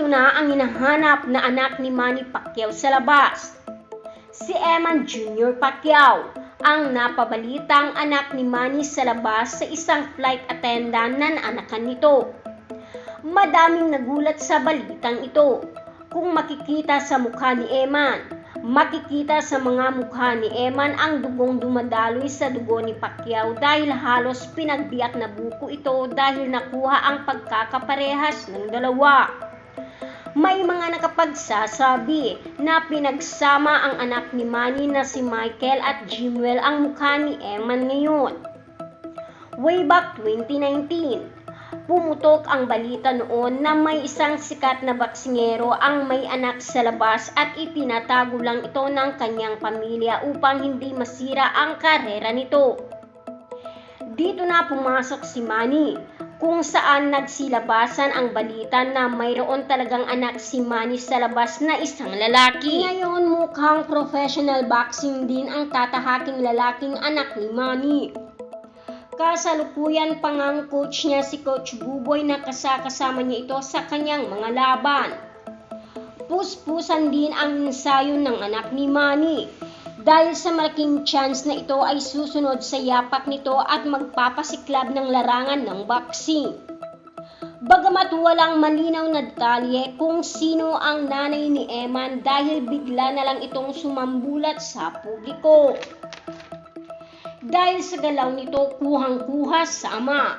ito na ang hinahanap na anak ni Manny Pacquiao sa labas. Si Eman Jr. Pacquiao, ang napabalitang anak ni Manny sa labas sa isang flight attendant na naanakan nito. Madaming nagulat sa balitang ito. Kung makikita sa mukha ni Eman, makikita sa mga mukha ni Eman ang dugong dumadaloy sa dugo ni Pacquiao dahil halos pinagbiyak na buko ito dahil nakuha ang pagkakaparehas ng dalawa. May mga nakapagsasabi na pinagsama ang anak ni Manny na si Michael at Jimwell ang mukha ni Eman ngayon. Way back 2019, pumutok ang balita noon na may isang sikat na boksingero ang may anak sa labas at itinatago lang ito ng kanyang pamilya upang hindi masira ang karera nito. Dito na pumasok si Manny, kung saan nagsilabasan ang balita na mayroon talagang anak si Manny sa labas na isang lalaki. Ngayon mukhang professional boxing din ang tatahaking lalaking anak ni Manny. Kasalukuyan pa ngang coach niya si Coach Buboy na kasama niya ito sa kanyang mga laban. Puspusan din ang ensayo ng anak ni Manny dahil sa malaking chance na ito ay susunod sa yapak nito at magpapasiklab ng larangan ng boxing. Bagamat walang malinaw na detalye kung sino ang nanay ni Eman dahil bigla na lang itong sumambulat sa publiko. Dahil sa galaw nito kuhang-kuha sa ama.